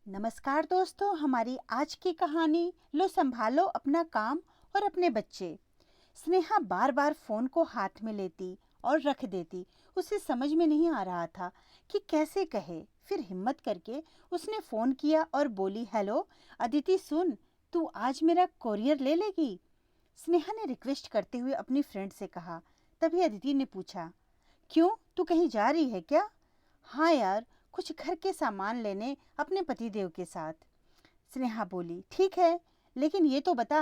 नमस्कार दोस्तों, हमारी आज की कहानी लो संभालो अपना काम और अपने बच्चे। स्नेहा बार बार फोन को हाथ में लेती और रख देती। उसे समझ में नहीं आ रहा था कि कैसे कहे। फिर हिम्मत करके उसने फोन किया और बोली, हेलो अदिति, सुन, तू आज मेरा कोरियर ले लेगी? स्नेहा ने रिक्वेस्ट करते हुए अपनी फ्रेंड से कहा। तभी अदिति ने पूछा, क्यों, तू कहीं जा रही है क्या? हाँ यार, कुछ घर के सामान लेने अपने पतिदेव के साथ। स्नेहा बोली, ठीक है, लेकिन ये तो बता,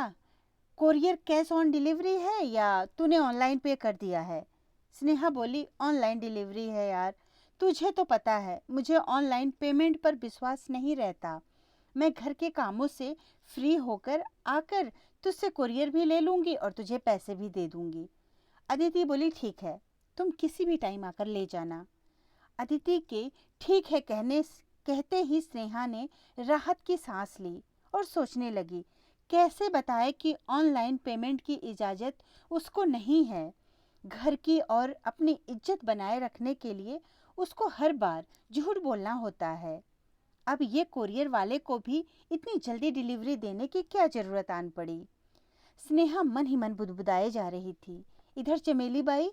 कोरियर कैश ऑन डिलीवरी है या तूने ऑनलाइन पे कर दिया है? स्नेहा बोली, ऑनलाइन डिलीवरी है यार, तुझे तो पता है मुझे ऑनलाइन पेमेंट पर विश्वास नहीं रहता। मैं घर के कामों से फ्री होकर आकर तुझसे कोरियर भी ले लूँगी और तुझे पैसे भी दे दूँगी। अदिति बोली, ठीक है, तुम किसी भी टाइम आकर ले जाना। अदिति के ठीक है कहते ही स्नेहा ने राहत की सांस ली और सोचने लगी, कैसे बताए कि ऑनलाइन पेमेंट की इजाज़त उसको नहीं है। घर की और अपनी इज्जत बनाए रखने के लिए उसको हर बार झूठ बोलना होता है। अब ये कोरियर वाले को भी इतनी जल्दी डिलीवरी देने की क्या ज़रूरत आन पड़ी। स्नेहा मन ही मन बुदबुदाए जा रही थी। इधर चमेली बाई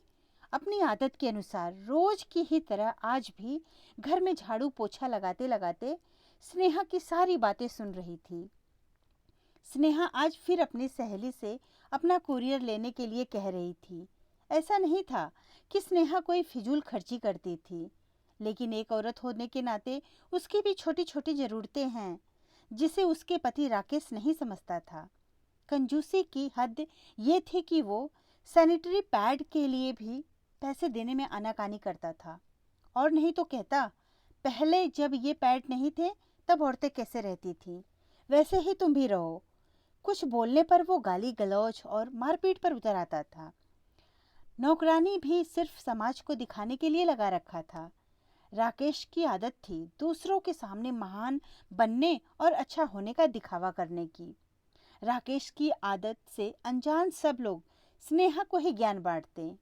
अपनी आदत के अनुसार रोज की ही तरह आज भी घर में झाड़ू पोछा लगाते लगाते स्नेहा की सारी बातें सुन रही थी। स्नेहा आज फिर अपनी सहेली से अपना कोरियर लेने के लिए कह रही थी। ऐसा नहीं था कि स्नेहा कोई फिजूल खर्ची करती थी, लेकिन एक औरत होने के नाते उसकी भी छोटी छोटी ज़रूरतें हैं, जिसे उसके पति राकेश नहीं समझता था। कंजूसी की हद ये थी कि वो सैनिटरी पैड के लिए भी पैसे देने में आनाकानी करता था। और नहीं तो कहता, पहले जब ये पैड नहीं थे तब औरतें कैसे रहती थीं, वैसे ही तुम भी रहो। कुछ बोलने पर वो गाली गलौज और मारपीट पर उतर आता था। नौकरानी भी सिर्फ समाज को दिखाने के लिए लगा रखा था। राकेश की आदत थी दूसरों के सामने महान बनने और अच्छा होने का दिखावा करने की। राकेश की आदत से अनजान सब लोग स्नेहा को ही ज्ञान बांटते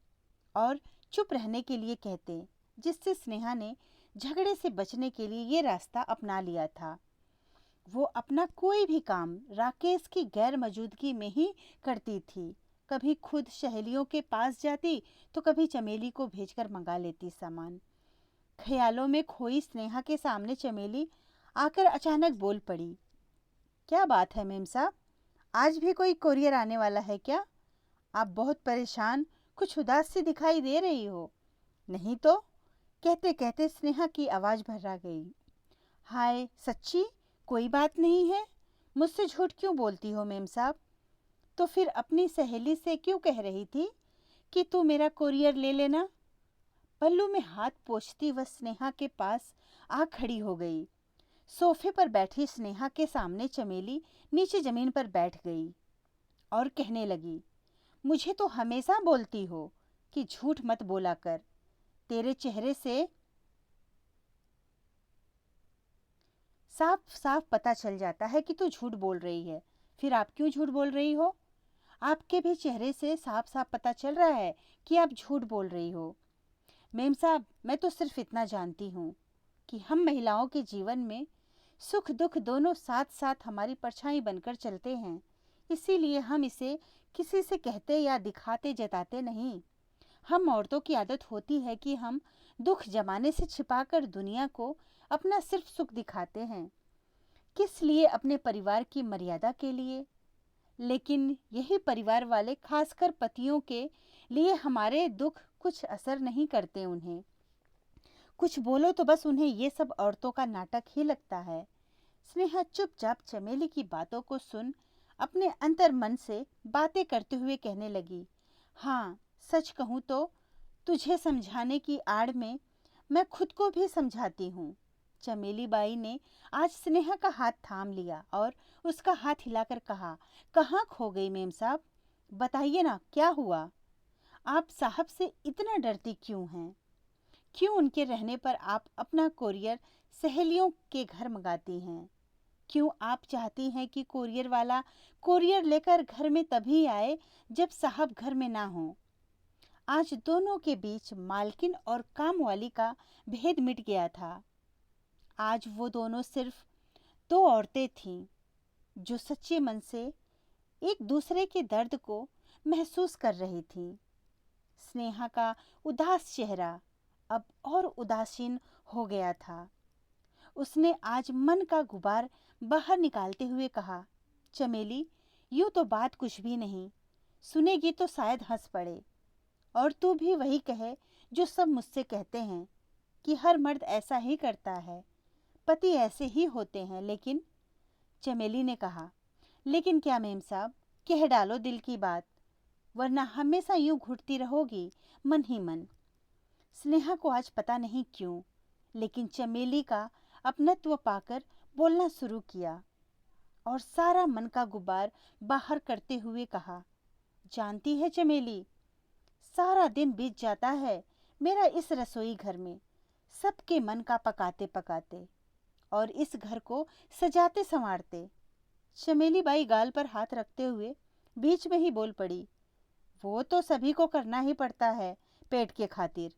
और चुप रहने के लिए कहते, जिससे स्नेहा ने झगड़े से बचने के लिए ये रास्ता अपना लिया था। वो अपना कोई भी काम राकेश की गैर मौजूदगी में ही करती थी। कभी खुद सहेलियों के पास जाती तो कभी चमेली को भेजकर मंगा लेती सामान। ख्यालों में खोई स्नेहा के सामने चमेली आकर अचानक बोल पड़ी, क्या बात है मेम साहब, आज भी कोई कोरियर आने वाला है क्या? आप बहुत परेशान, कुछ उदास सी दिखाई दे रही हो। नहीं तो, कहते कहते स्नेहा की आवाज़ भर्रा गई। हाय सच्ची, कोई बात नहीं है। मुझसे झूठ क्यों बोलती हो मेम साहब? तो फिर अपनी सहेली से क्यों कह रही थी कि तू मेरा कोरियर ले लेना? पल्लू में हाथ पोंछती वह स्नेहा के पास आ खड़ी हो गई। सोफे पर बैठी स्नेहा के सामने चमेली नीचे जमीन पर बैठ गई और कहने लगी, मुझे तो हमेशा बोलती हो कि झूठ मत बोला कर। तेरे चेहरे से साफ साफ पता चल जाता है कि तू झूठ बोल रही है। फिर आप क्यों झूठ बोल रही हो? आपके भी चेहरे से साफ साफ पता चल रहा है कि आप झूठ बोल रही हो। मेम साहब, मैं तो सिर्फ इतना जानती हूँ कि हम महिलाओं के जीवन में सुख दुख दोनों साथ साथ हमारी परछाई बनकर चलते हैं। इसीलिए हम इसे किसी से कहते या दिखाते जताते नहीं। हम औरतों की आदत होती है कि हम दुख जमाने से छिपाकर दुनिया को अपना सिर्फ सुख दिखाते हैं। किस लिए? अपने परिवार की मर्यादा के लिए। लेकिन यही परिवार वाले, खासकर पतियों के लिए, हमारे दुख कुछ असर नहीं करते। उन्हें कुछ बोलो तो बस उन्हें ये सब औरतों का नाटक ही लगता है। स्नेहा चुपचाप चमेली की बातों को सुन अपने अंतर मन से बातें करते हुए कहने लगी, हाँ, सच कहूँ तो तुझे समझाने की आड़ में मैं खुद को भी समझाती हूँ। चमेली बाई ने आज स्नेहा का हाथ थाम लिया और उसका हाथ हिलाकर कहा, कहाँ खो गई मेम साहब? बताइए ना, क्या हुआ? आप साहब से इतना डरती क्यों हैं? क्यों उनके रहने पर आप अपना कोरियर सहेलियों के घर मंगाती हैं? क्यों आप चाहती हैं कि कोरियर वाला कोरियर लेकर घर में तभी आए जब साहब घर में ना हो? आज दोनों के बीच मालकिन और काम वाली का भेद मिट गया था। आज वो दोनों सिर्फ दो औरतें थीं जो सच्चे मन से एक दूसरे के दर्द को महसूस कर रही थीं। स्नेहा का उदास चेहरा अब और उदासीन हो गया था। उसने आज मन का गुबार बाहर निकालते हुए कहा, चमेली, यूं तो बात कुछ भी नहीं, सुनेगी तो शायद हंस पड़े, और तू भी वही कहे जो सब मुझसे कहते हैं कि हर मर्द ऐसा ही करता है, पति ऐसे ही होते हैं। लेकिन चमेली ने कहा, लेकिन क्या मेम साहब, कह डालो दिल की बात, वरना हमेशा यूं घुटती रहोगी मन ही मन। स्नेहा को आज पता नहीं क्यों, लेकिन चमेली का अपनत्व पाकर बोलना शुरू किया और सारा मन का गुबार बाहर करते हुए कहा, जानती है चमेली, सारा दिन बीत जाता है मेरा इस रसोई घर में सबके मन का पकाते पकाते और इस घर को सजाते संवारते। चमेली बाई गाल पर हाथ रखते हुए बीच में ही बोल पड़ी, वो तो सभी को करना ही पड़ता है पेट के खातिर।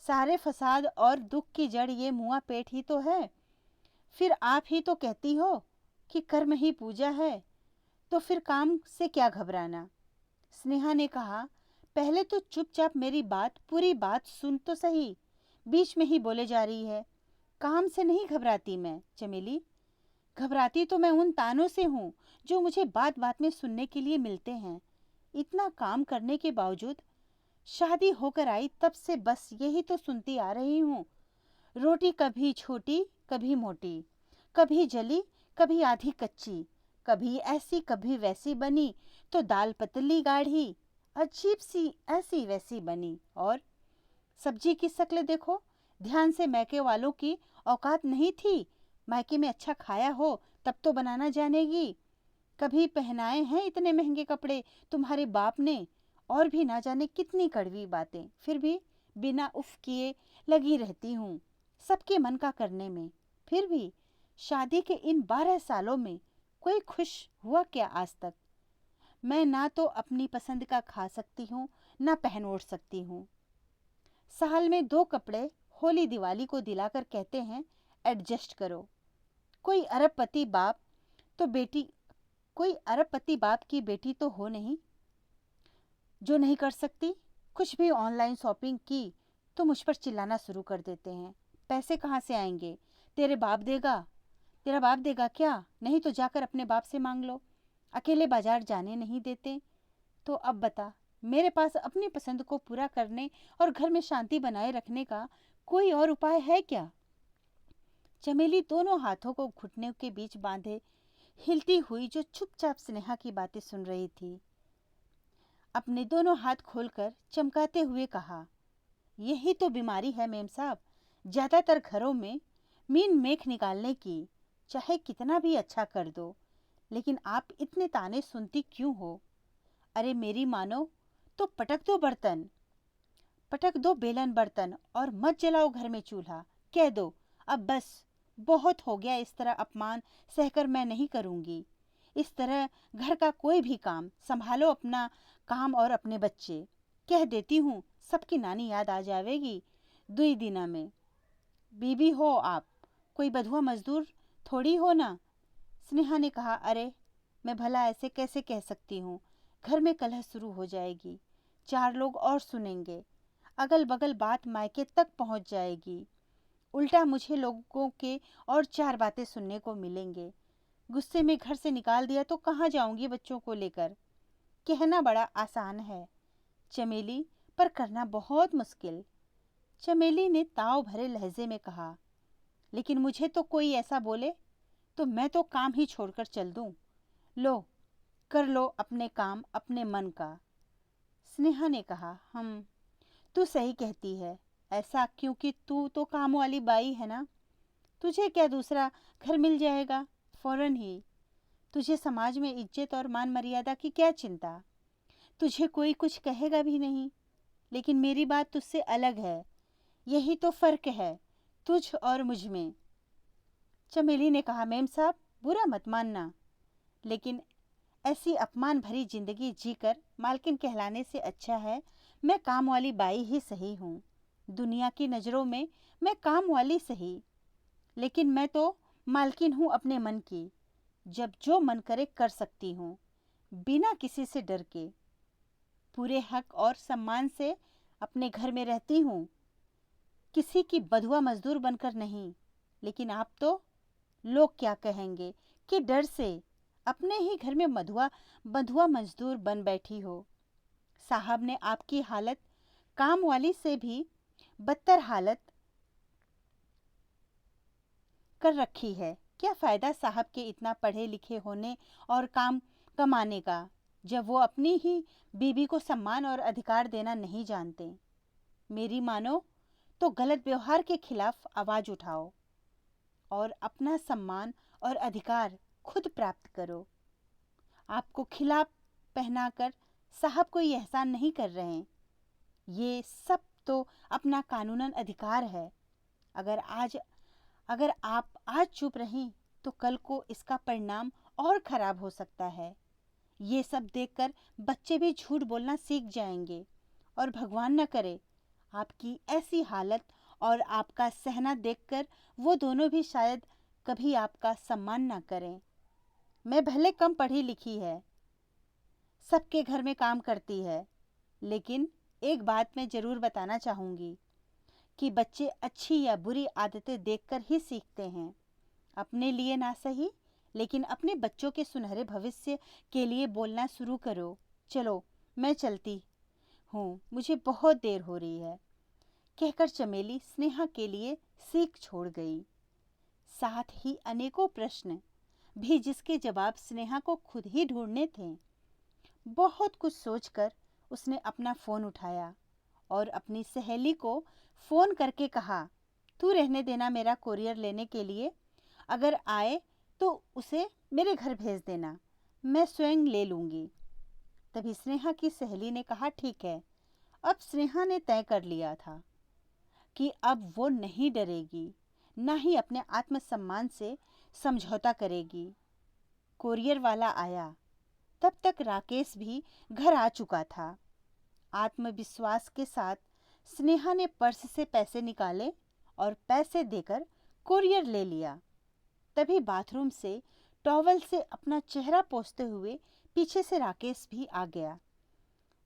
सारे फसाद और दुख की जड़ ये मुआ पेट ही तो है। फिर आप ही तो कहती हो कि कर्म ही पूजा है, तो फिर काम से क्या घबराना। स्नेहा ने कहा, पहले तो चुपचाप मेरी बात पूरी बात सुन तो सही, बीच में ही बोले जा रही है। काम से नहीं घबराती मैं चमेली, घबराती तो मैं उन तानों से हूँ जो मुझे बात बात में सुनने के लिए मिलते हैं। इतना काम करने के बावजूद शादी होकर आई तब से बस यही तो सुनती आ रही हूँ, रोटी कभी छोटी कभी मोटी, कभी जली कभी आधी कच्ची, कभी ऐसी कभी वैसी बनी, तो दाल पतली गाढ़ी, अजीब सी ऐसी वैसी बनी। और सब्जी की शक्ल देखो, ध्यान से मैके वालों की औकात नहीं थी, मैके में अच्छा खाया हो तब तो बनाना जानेगी। कभी पहनाए हैं इतने महंगे कपड़े तुम्हारे बाप ने, और भी ना जाने कितनी कड़वी बातें, फिर भी बिना उफ किए लगी रहती हूँ सबके मन का करने में। फिर भी शादी के इन 12 सालों में कोई खुश हुआ क्या आज तक। मैं ना तो अपनी पसंद का खा सकती हूँ, ना पहन ओढ़ सकती हूँ। साल में 2 कपड़े होली दिवाली को दिलाकर कहते हैं एडजस्ट करो। कोई अरबपति बाप तो बेटी कोई अरबपति बाप की बेटी तो हो नहीं जो नहीं कर सकती। कुछ भी ऑनलाइन शॉपिंग की तो मुझ पर चिल्लाना शुरू कर देते हैं, पैसे कहाँ से आएंगे, तेरे बाप देगा, तेरा बाप देगा क्या, नहीं तो जाकर अपने बाप से मांग लो, अकेले बाजार जाने नहीं देते। तो अब बता, मेरे पास अपनी पसंद को पूरा करने और घर में शांति बनाए रखने का कोई और उपाय है क्या। चमेली दोनों हाथों को घुटने के बीच बांधे हिलती हुई जो चुपचाप स्नेहा की बातें सुन रही थी, अपने दोनों हाथ खोलकर चमकाते हुए कहा, यही तो बीमारी है मेम साहब, ज्यादातर घरों में मीन मेख निकालने की, चाहे कितना भी अच्छा कर दो, लेकिन आप इतने ताने सुनती क्यों हो। अरे मेरी मानो तो पटक दो बर्तन, पटक दो बेलन बर्तन और मत जलाओ घर में चूल्हा, कह दो अब बस बहुत हो गया, इस तरह अपमान सहकर मैं नहीं करूंगी। इस तरह घर का कोई भी काम संभालो, अपना काम और अपने बच्चे। कह देती हूँ सबकी नानी याद आ जाएगी 2 दिना में। बीबी हो आप, कोई बधुआ मजदूर थोड़ी हो ना। स्नेहा ने कहा, अरे मैं भला ऐसे कैसे कह सकती हूँ, घर में कलह शुरू हो जाएगी, 4 लोग और सुनेंगे, अगल बगल बात मायके तक पहुँच जाएगी, उल्टा मुझे लोगों के और 4 बातें सुनने को मिलेंगे। गुस्से में घर से निकाल दिया तो कहाँ जाऊंगी बच्चों को लेकर। कहना बड़ा आसान है चमेली, पर करना बहुत मुश्किल। चमेली ने ताव भरे लहजे में कहा, लेकिन मुझे तो कोई ऐसा बोले तो मैं तो काम ही छोड़कर चल दूं। लो कर लो अपने काम अपने मन का। स्नेहा ने कहा, तू सही कहती है, ऐसा क्योंकि तू तो काम वाली बाई है ना, तुझे क्या दूसरा घर मिल जाएगा फौरन ही। तुझे समाज में इज्जत और मान मर्यादा की क्या चिंता, तुझे कोई कुछ कहेगा भी नहीं। लेकिन मेरी बात तुझसे अलग है, यही तो फर्क है तुझ और मुझ में। चमेली ने कहा, मेम साहब बुरा मत मानना, लेकिन ऐसी अपमान भरी जिंदगी जीकर मालकिन कहलाने से अच्छा है मैं काम वाली बाई ही सही हूँ। दुनिया की नज़रों में मैं काम वाली सही, लेकिन मैं तो मालकिन हूँ अपने मन की, जब जो मन करे कर सकती हूँ, बिना किसी से डर के। पूरे हक और सम्मान से अपने घर में रहती हूँ, किसी की बधुआ मजदूर बनकर नहीं। लेकिन आप तो लोग क्या कहेंगे कि डर से अपने ही घर में बधुआ मजदूर बन बैठी हो। साहब ने आपकी हालत काम वाली से भी बदतर हालत कर रखी है। क्या फ़ायदा साहब के इतना पढ़े लिखे होने और काम कमाने का, जब वो अपनी ही बीवी को सम्मान और अधिकार देना नहीं जानते। मेरी मानो तो गलत व्यवहार के खिलाफ आवाज़ उठाओ और अपना सम्मान और अधिकार खुद प्राप्त करो। आपको खिला पहनाकर साहब कोई एहसान नहीं कर रहे हैं। ये सब तो अपना कानूनन अधिकार है। अगर आप आज चुप रहीं तो कल को इसका परिणाम और खराब हो सकता है। ये सब देखकर बच्चे भी झूठ बोलना सीख जाएंगे और भगवान न करे आपकी ऐसी हालत और आपका सहना देखकर वो दोनों भी शायद कभी आपका सम्मान ना करें। मैं भले कम पढ़ी लिखी है, सबके घर में काम करती है, लेकिन एक बात मैं ज़रूर बताना चाहूँगी कि बच्चे अच्छी या बुरी आदतें देखकर ही सीखते हैं। अपने लिए ना सही, लेकिन अपने बच्चों के सुनहरे भविष्य के लिए बोलना शुरू करो। चलो मैं चलती हूँ, मुझे बहुत देर हो रही है, कहकर चमेली स्नेहा के लिए सीख छोड़ गई। साथ ही अनेकों प्रश्न भी जिसके जवाब स्नेहा को खुद ही ढूंढने थे। बहुत कुछ सोचकर उसने अपना फ़ोन उठाया और अपनी सहेली को फ़ोन करके कहा, तू रहने देना मेरा कोरियर लेने के लिए, अगर आए तो उसे मेरे घर भेज देना, मैं स्वयं ले लूँगी। तभी स्नेहा की सहेली ने कहा, ठीक है। अब स्नेहा ने तय कर लिया था कि अब वो नहीं डरेगी, ना ही अपने आत्मसम्मान से समझौता करेगी। कोरियर वाला आया, तब तक राकेश भी घर आ चुका था। आत्मविश्वास के साथ स्नेहा ने पर्स से पैसे निकाले और पैसे देकर कोरियर ले लिया। तभी बाथरूम से टॉवल से अपना चेहरा पोंछते हुए पीछे से राकेश भी आ गया।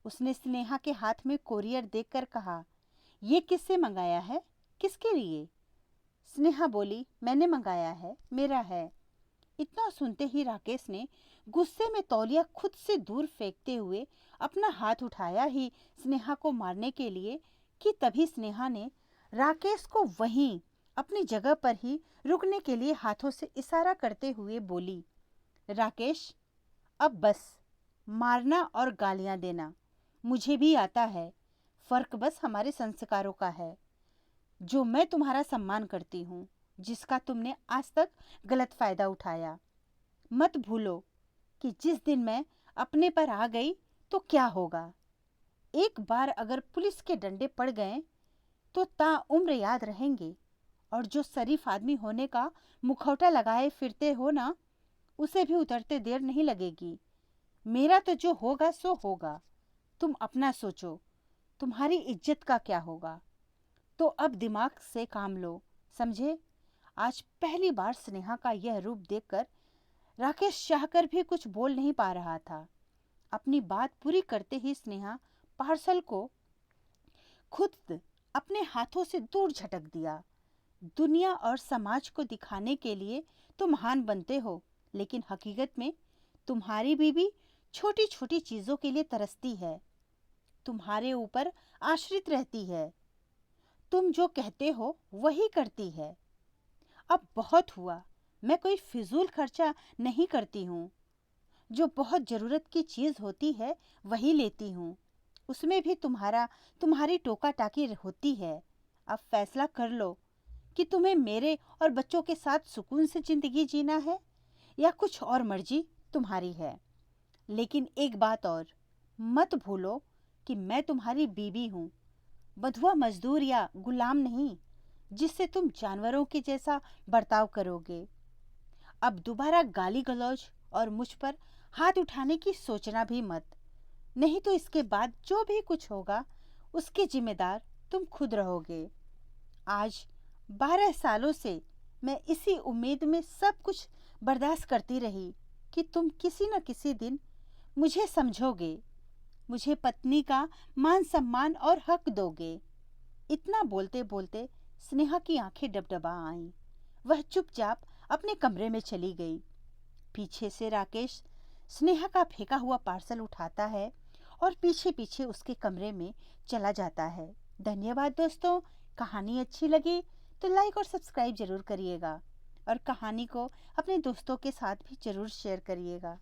उसने स्नेहा के हाथ में कोरियर देखकर कहा, ये किससे मंगाया है, किसके लिए? स्नेहा बोली, मैंने मंगाया है, मेरा है। इतना सुनते ही राकेश ने गुस्से में तौलिया खुद से दूर फेंकते हुए अपना हाथ उठाया ही स्नेहा को मारने के लिए कि तभी स्नेहा ने राकेश को वहीं अपनी जगह पर ही रुकने के लिए हाथों से इशारा करते हुए बोली, राकेश अब बस, मारना और गालियां देना मुझे भी आता है, फर्क बस हमारे संस्कारों का है। जो मैं तुम्हारा सम्मान करती हूँ, जिसका तुमने आज तक गलत फ़ायदा उठाया। मत भूलो कि जिस दिन मैं अपने पर आ गई तो क्या होगा। एक बार अगर पुलिस के डंडे पड़ गए तो ताउम्र याद रहेंगे, और जो शरीफ आदमी होने का मुखौटा लगाए फिरते हो ना, उसे भी उतरते देर नहीं लगेगी। मेरा तो जो होगा सो होगा, तुम अपना सोचो, तुम्हारी इज्जत का क्या होगा। तो अब दिमाग से काम लो, समझे? आज पहली बार स्नेहा का यह रूप देखकर राकेश चाहकर भी कुछ बोल नहीं पा रहा था। अपनी बात पूरी करते ही स्नेहा पार्सल को खुद अपने हाथों से दूर झटक दिया। दुनिया और समाज को दिखाने के लिए तो महान बनते हो, लेकिन हकीकत में तुम्हारी बीवी छोटी छोटी चीज़ों के लिए तरसती है, तुम्हारे ऊपर आश्रित रहती है, तुम जो कहते हो वही करती है। अब बहुत हुआ, मैं कोई फिजूल खर्चा नहीं करती हूँ। जो बहुत ज़रूरत की चीज़ होती है वही लेती हूँ, उसमें भी तुम्हारी टोका टाकी होती है। अब फैसला कर लो कि तुम्हें मेरे और बच्चों के साथ सुकून से ज़िंदगी जीना है या कुछ और मर्जी तुम्हारी है। लेकिन एक बात और, मत भूलो कि मैं तुम्हारी बीवी हूँ, बधुआ मजदूर या गुलाम नहीं, जिससे तुम जानवरों के जैसा बर्ताव करोगे। अब दोबारा गाली गलौज और मुझ पर हाथ उठाने की सोचना भी मत, नहीं तो इसके बाद जो भी कुछ होगा उसके जिम्मेदार तुम खुद रहोगे। आज 12 सालों से मैं इसी उम्मीद में सब कुछ बर्दाश्त करती रही कि तुम किसी न किसी दिन मुझे समझोगे, मुझे पत्नी का मान सम्मान और हक दोगे। इतना बोलते बोलते स्नेहा की आंखें डबडबा आईं। वह चुपचाप अपने कमरे में चली गई। पीछे से राकेश स्नेहा का फेंका हुआ पार्सल उठाता है और पीछे पीछे उसके कमरे में चला जाता है। धन्यवाद दोस्तों। कहानी अच्छी लगी तो लाइक और सब्सक्राइब जरूर करिएगा और कहानी को अपने दोस्तों के साथ भी जरूर शेयर करिएगा।